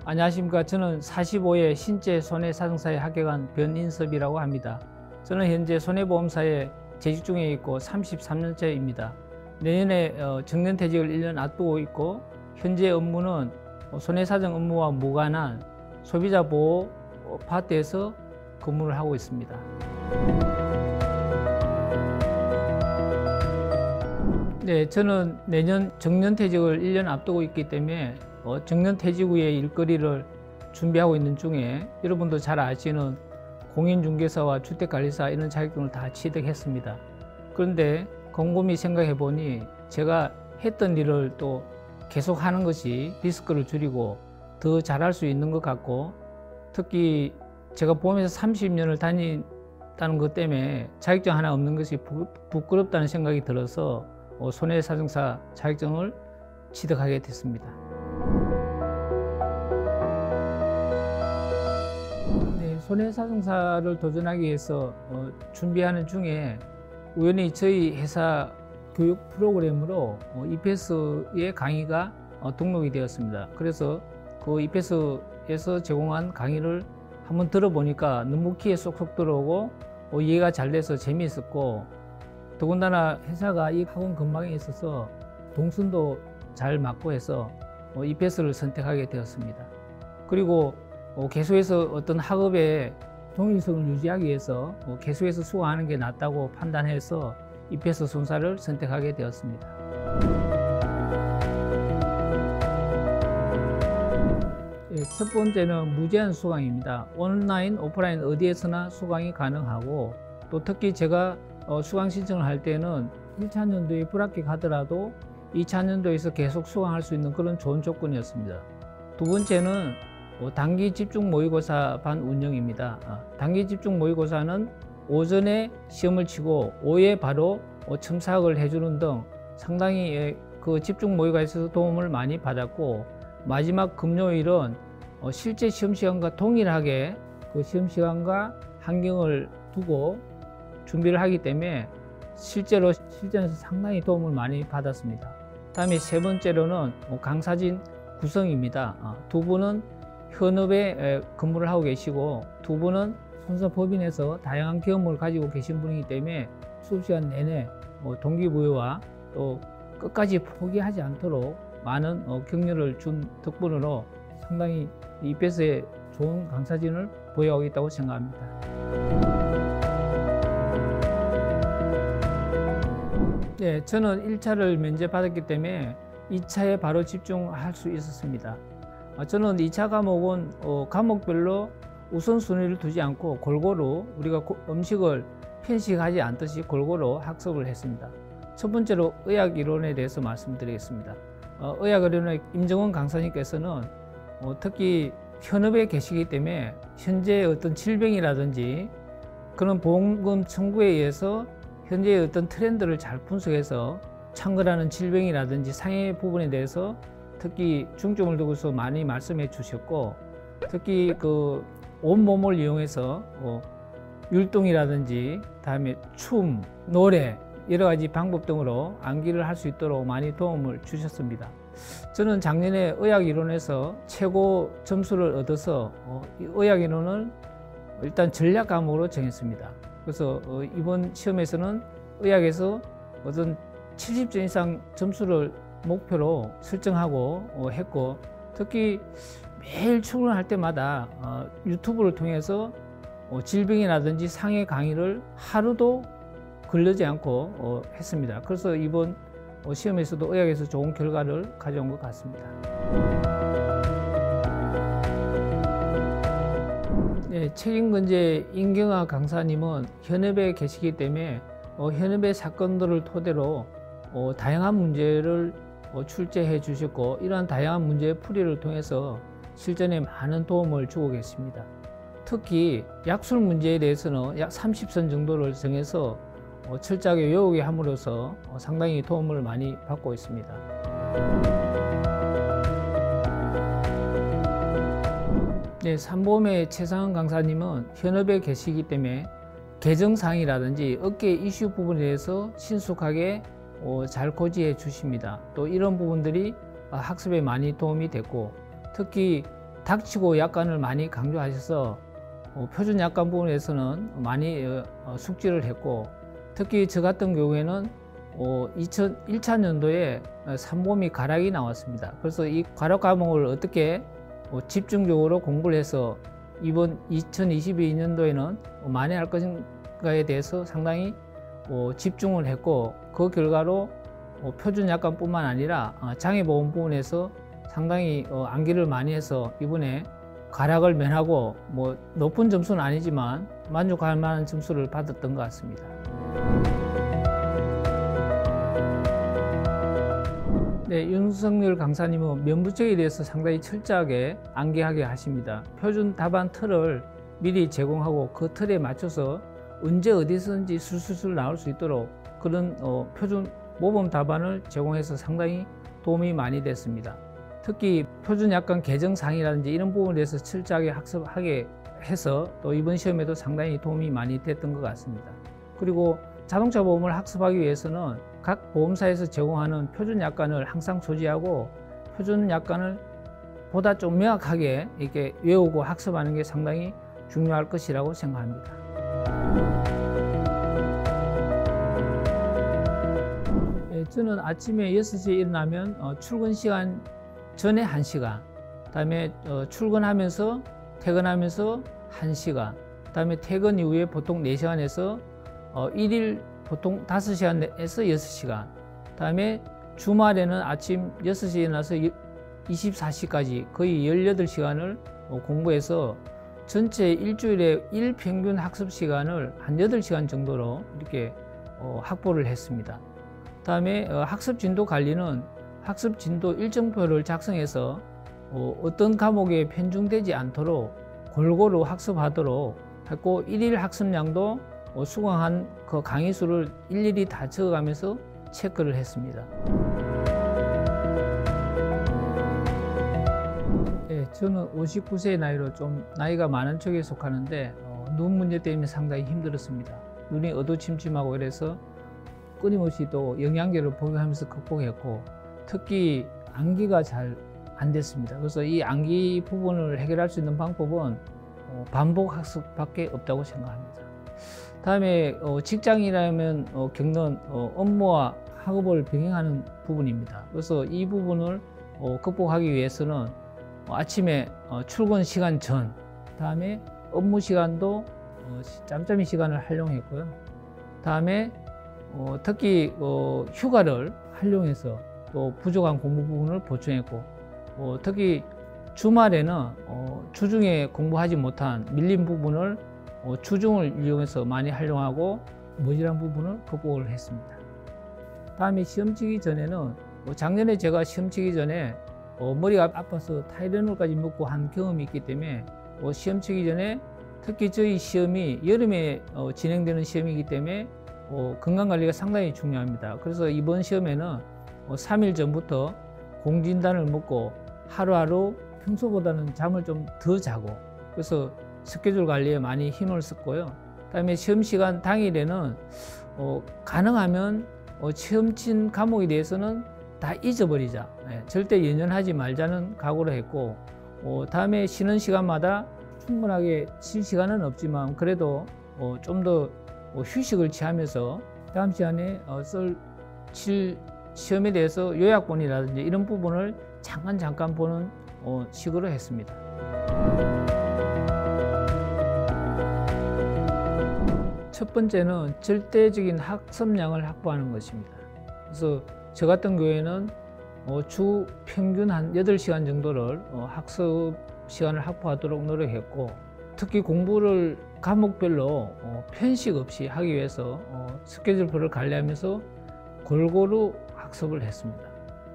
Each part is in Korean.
안녕하십니까. 저는 45회 신체 손해사정사에 합격한 변인섭이라고 합니다. 저는 현재 손해보험사에 재직 중에 있고 33년째입니다. 내년에 정년퇴직을 1년 앞두고 있고 현재 업무는 손해사정 업무와 무관한 소비자보호 파트에서 근무를 하고 있습니다. 네, 저는 내년 정년퇴직을 1년 앞두고 있기 때문에 정년퇴직 후에 일거리를 준비하고 있는 중에 여러분도 잘 아시는 공인중개사와 주택관리사 이런 자격증을 다 취득했습니다. 그런데 곰곰이 생각해 보니 제가 했던 일을 또 계속 하는 것이 리스크를 줄이고 더 잘할 수 있는 것 같고, 특히 제가 보험에서 30년을 다닌다는 것 때문에 자격증 하나 없는 것이 부끄럽다는 생각이 들어서 손해사정사 자격증을 취득하게 됐습니다. 네, 손해사정사를 도전하기 위해서 준비하는 중에 우연히 저희 회사 교육 프로그램으로 EPS의 강의가 등록이 되었습니다. 그래서 그 EPS에서 제공한 강의를 한번 들어보니까 너무 귀에 쏙쏙 들어오고 이해가 잘 돼서 재미있었고, 더군다나 회사가 이 학원 근방에 있어서 동선도 잘 맞고 해서 EPS를 선택하게 되었습니다. 그리고 계속해서 어떤 학업의 동일성을 유지하기 위해서 계속해서 수강하는 게 낫다고 판단해서 EPS 손사를 선택하게 되었습니다. 첫 번째는 무제한 수강입니다. 온라인, 오프라인 어디에서나 수강이 가능하고, 또 특히 제가 수강 신청을 할 때는 1차 년도에 불합격하더라도 2차 년도에서 계속 수강할 수 있는 그런 좋은 조건이었습니다. 두 번째는 단기 집중 모의고사 반 운영입니다. 단기 집중 모의고사는 오전에 시험을 치고 오후에 바로 첨삭을 해주는 등 상당히 그 집중 모의고사에서 도움을 많이 받았고, 마지막 금요일은 실제 시험 시간과 동일하게 그 시험 시간과 환경을 두고 준비를 하기 때문에 실전에서 상당히 도움을 많이 받았습니다. 다음에 세 번째로는 강사진 구성입니다. 두 분은 현업에 근무를 하고 계시고, 두 분은 손사법인에서 다양한 경험을 가지고 계신 분이기 때문에 수업시간 내내 동기부여와 또 끝까지 포기하지 않도록 많은 격려를 준 덕분으로 상당히 EPS에 좋은 강사진을 보유하고 있다고 생각합니다. 네, 저는 1차를 면제받았기 때문에 2차에 바로 집중할 수 있었습니다. 저는 2차 과목은 과목별로 우선순위를 두지 않고 골고루 우리가 음식을 편식하지 않듯이 골고루 학습을 했습니다. 첫 번째로 의학이론에 대해서 말씀드리겠습니다. 의학이론의 임정원 강사님께서는 특히 현업에 계시기 때문에 현재 어떤 질병이라든지 그런 보험금 청구에 의해서 현재의 어떤 트렌드를 잘 분석해서 창궐하는 질병이라든지 상해 부분에 대해서 특히 중점을 두고서 많이 말씀해 주셨고, 특히 그 온몸을 이용해서 율동이라든지 다음에 춤, 노래 여러 가지 방법 등으로 암기를 할 수 있도록 많이 도움을 주셨습니다. 저는 작년에 의학이론에서 최고 점수를 얻어서 의학이론을 일단 전략 과목으로 정했습니다. 그래서 이번 시험에서는 의학에서 어떤 70점 이상 점수를 목표로 설정하고 했고, 특히 매일 출근할 때마다 유튜브를 통해서 질병이라든지 상해 강의를 하루도 걸리지 않고 했습니다. 그래서 이번 시험에서도 의학에서 좋은 결과를 가져온 것 같습니다. 네, 책임건재 임경아 강사님은 현업에 계시기 때문에 현업의 사건들을 토대로 다양한 문제를 출제해 주셨고, 이러한 다양한 문제의 풀이를 통해서 실전에 많은 도움을 주고 계십니다. 특히 약술 문제에 대해서는 약 30선 정도를 정해서 철저하게 외우게 함으로써 상당히 도움을 많이 받고 있습니다. 네, 삼보험의 최상은 강사님은 현업에 계시기 때문에 개정사항이라든지 업계 이슈 부분에 대해서 신속하게 잘 고지해 주십니다. 또 이런 부분들이 학습에 많이 도움이 됐고, 특히 닥치고 약관을 많이 강조하셔서 표준 약관 부분에서는 많이 숙지를 했고, 특히 저 같은 경우에는 2001차년도에 삼범위 가락이 나왔습니다. 그래서 이 가락 과목을 어떻게 집중적으로 공부를 해서 이번 2022년도에는 만회할 것인가에 대해서 상당히 집중을 했고, 그 결과로 표준 약관뿐만 아니라 장애보험 부분에서 상당히 암기를 많이 해서 이번에 가락을 면하고 높은 점수는 아니지만 만족할 만한 점수를 받았던 것 같습니다. 네, 윤석열 강사님은 면부책에 대해서 상당히 철저하게 암기하게 하십니다. 표준 답안 틀을 미리 제공하고 그 틀에 맞춰서 언제 어디서든지 술술술 나올 수 있도록 그런 표준 모범 답안을 제공해서 상당히 도움이 많이 됐습니다. 특히 표준 약관 개정사항이라든지 이런 부분에 대해서 철저하게 학습하게 해서 또 이번 시험에도 상당히 도움이 많이 됐던 것 같습니다. 그리고 자동차 보험을 학습하기 위해서는 각 보험사에서 제공하는 표준 약관을 항상 소지하고 표준 약관을 보다 좀 명확하게 이렇게 외우고 학습하는 게 상당히 중요할 것이라고 생각합니다. 저는 아침에 6시에 일어나면 출근 시간 전에 1시간, 그다음에 출근하면서 퇴근하면서 1시간, 그다음에 퇴근 이후에 보통 4시간에서 일일 보통 5시간에서 6시간, 그다음에 주말에는 아침 6시에 일어나서 24시까지 거의 18시간을 공부해서 전체 일주일에 일평균 학습 시간을 한 8시간 정도로 이렇게 확보를 했습니다. 그다음에 학습 진도 관리는 학습 진도 일정표를 작성해서 어떤 과목에 편중되지 않도록 골고루 학습하도록 했고, 일일 학습량도 수강한 그 강의 수를 일일이 다 적어가면서 체크를 했습니다. 네, 저는 59세의 나이로 좀 나이가 많은 쪽에 속하는데 눈 문제 때문에 상당히 힘들었습니다. 눈이 어두침침하고 이래서 끊임없이 또 영양제를 복용하면서 극복했고, 특히 암기가 잘 안 됐습니다. 그래서 이 암기 부분을 해결할 수 있는 방법은 반복 학습밖에 없다고 생각합니다. 다음에 직장이라면 겪는 업무와 학업을 병행하는 부분입니다. 그래서 이 부분을 극복하기 위해서는 아침에 출근 시간 전, 다음에 업무 시간도 짬짬이 시간을 활용했고요. 다음에 특히 휴가를 활용해서 또 부족한 공부 부분을 보충했고, 특히 주말에는 주중에 공부하지 못한 밀린 부분을 주중을 이용해서 많이 활용하고 모자란 부분을 극복을 했습니다. 다음에 시험 치기 전에는 작년에 제가 시험 치기 전에 머리가 아파서 타이레놀까지 먹고 한 경험이 있기 때문에 시험 치기 전에, 특히 저희 시험이 여름에 진행되는 시험이기 때문에 건강관리가 상당히 중요합니다. 그래서 이번 시험에는 3일 전부터 공진단을 먹고 하루하루 평소보다는 잠을 좀 더 자고, 그래서 스케줄 관리에 많이 힘을 썼고요. 그다음에 시험 시간 당일에는 가능하면 시험 친 과목에 대해서는 다 잊어버리자, 절대 연연하지 말자는 각오를 했고, 다음에 쉬는 시간마다 충분하게 쉴 시간은 없지만 그래도 좀 더 휴식을 취하면서 다음 시간에 칠 시험에 대해서 요약본이라든지 이런 부분을 잠깐 보는 식으로 했습니다. 첫 번째는 절대적인 학습량을 확보하는 것입니다. 그래서 저 같은 경우에는 주 평균 한 8시간 정도를 학습 시간을 확보하도록 노력했고, 특히 공부를 과목별로 편식 없이 하기 위해서 스케줄표를 관리하면서 골고루 학습을 했습니다.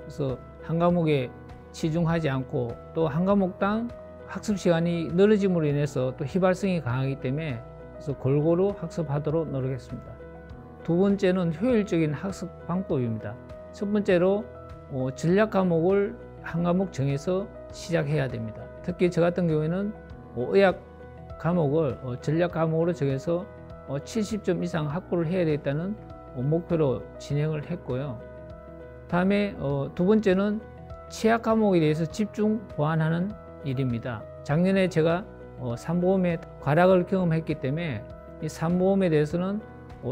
그래서 한 과목에 치중하지 않고 또 한 과목당 학습 시간이 늘어짐으로 인해서 또 휘발성이 강하기 때문에 그래서 골고루 학습하도록 노력했습니다. 두 번째는 효율적인 학습 방법입니다. 첫 번째로 전략 과목을 한 과목 정해서 시작해야 됩니다. 특히 저 같은 경우에는 의학 과목을 전략 과목으로 정해서 70점 이상 확보를 해야 되겠다는 목표로 진행을 했고요. 다음에 두 번째는 취약 과목에 대해서 집중 보완하는 일입니다. 작년에 제가 산모음의 과락을 경험했기 때문에 이 산모음에 대해서는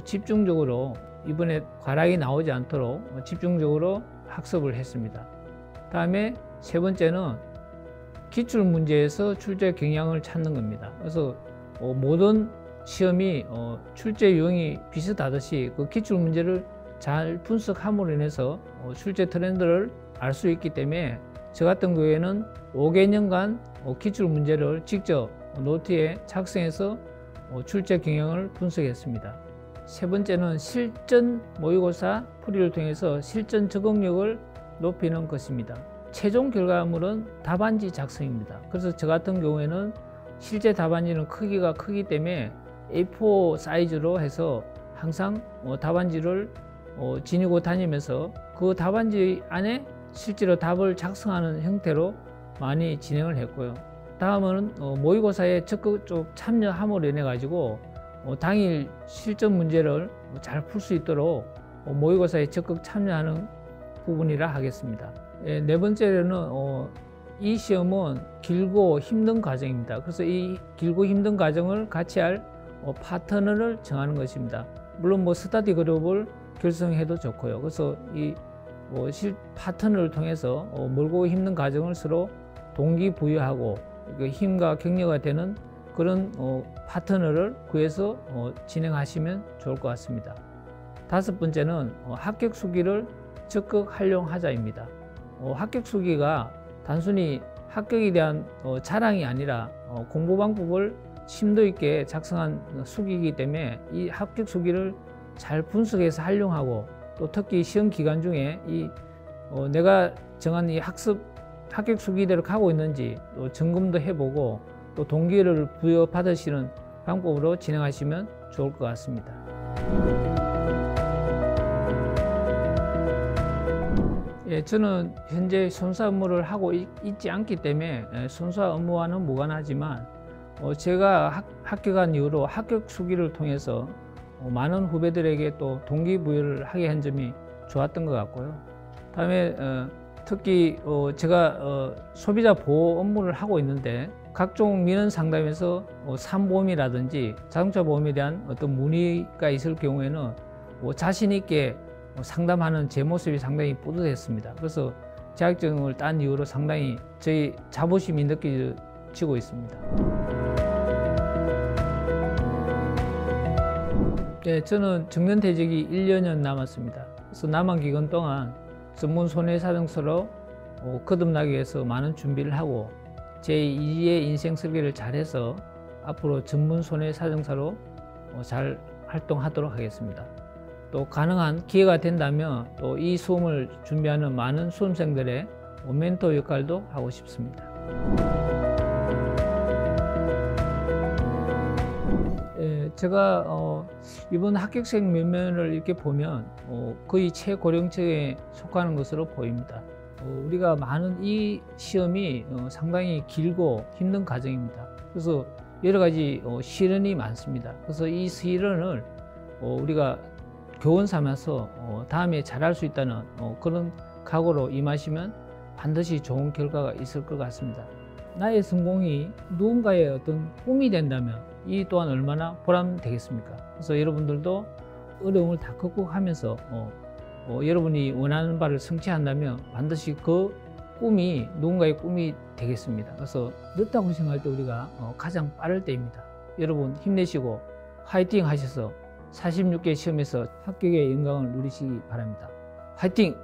집중적으로 이번에 과락이 나오지 않도록 집중적으로 학습을 했습니다. 다음에 세 번째는 기출 문제에서 출제 경향을 찾는 겁니다. 그래서 모든 시험이 출제 유형이 비슷하듯이 그 기출 문제를 잘 분석함으로 인해서 출제 트렌드를 알 수 있기 때문에 저 같은 경우에는 5개년간 기출 문제를 직접 노트에 작성해서 출제 경향을 분석했습니다. 세 번째는 실전 모의고사 풀이를 통해서 실전 적응력을 높이는 것입니다. 최종 결과물은 답안지 작성입니다. 그래서 저 같은 경우에는 실제 답안지는 크기가 크기 때문에 A4 사이즈로 해서 항상 답안지를 지니고 다니면서 그 답안지 안에 실제로 답을 작성하는 형태로 많이 진행을 했고요. 다음은 모의고사에 적극 참여함으로 인해 가지고 당일 실전 문제를 잘 풀 수 있도록 모의고사에 적극 참여하는 부분이라 하겠습니다. 네 번째로는 이 시험은 길고 힘든 과정입니다. 그래서 이 길고 힘든 과정을 같이 할 파트너를 정하는 것입니다. 물론 스터디 그룹을 결성해도 좋고요. 그래서 이 파트너를 통해서 멀고 힘든 과정을 서로 동기부여하고 힘과 격려가 되는 그런 파트너를 구해서 진행하시면 좋을 것 같습니다. 다섯 번째는 합격 수기를 적극 활용하자입니다. 합격 수기가 단순히 합격에 대한 자랑이 아니라 공부 방법을 심도 있게 작성한 수기이기 때문에 이 합격 수기를 잘 분석해서 활용하고 또 특히 시험 기간 중에 내가 정한 이 합격 수기대로 가고 있는지 또 점검도 해보고 또 동기를 부여받으시는 방법으로 진행하시면 좋을 것 같습니다. 저는 현재 손수화 업무를 하고 있지 않기 때문에 손수화 업무와는 무관하지만 제가 합격한 이후로 합격 수기를 통해서 많은 후배들에게 또 동기부여를 하게 한 점이 좋았던 것 같고요. 다음에 특히 제가 소비자 보호 업무를 하고 있는데 각종 민원 상담에서 산보험이라든지 자동차 보험에 대한 어떤 문의가 있을 경우에는 자신 있게 상담하는 제 모습이 상당히 뿌듯했습니다. 그래서 자격증을 딴 이후로 상당히 저희 자부심이 느껴지고 있습니다. 네, 저는 정년퇴직이 1년여 남았습니다. 그래서 남은 기간 동안 전문 손해사정서로 거듭나기 위해서 많은 준비를 하고 제2의 인생 설계를 잘해서 앞으로 전문 손해사정사로 잘 활동하도록 하겠습니다. 또 가능한 기회가 된다면 또 이 수험을 준비하는 많은 수험생들의 멘토 역할도 하고 싶습니다. 제가 이번 합격생 몇 명을 이렇게 보면 거의 최고령층에 속하는 것으로 보입니다. 우리가 많은 이 시험이 상당히 길고 힘든 과정입니다. 그래서 여러 가지 시련이 많습니다. 그래서 이 시련을 우리가 교훈 삼아서 다음에 잘할 수 있다는 그런 각오로 임하시면 반드시 좋은 결과가 있을 것 같습니다. 나의 성공이 누군가의 어떤 꿈이 된다면 이 또한 얼마나 보람되겠습니까? 그래서 여러분들도 어려움을 다 극복하면서 여러분이 원하는 바를 성취한다면 반드시 그 꿈이 누군가의 꿈이 되겠습니다. 그래서 늦다고 생각할 때 우리가 가장 빠를 때입니다. 여러분 힘내시고 화이팅 하셔서 46개 시험에서 합격의 영광을 누리시기 바랍니다. 화이팅!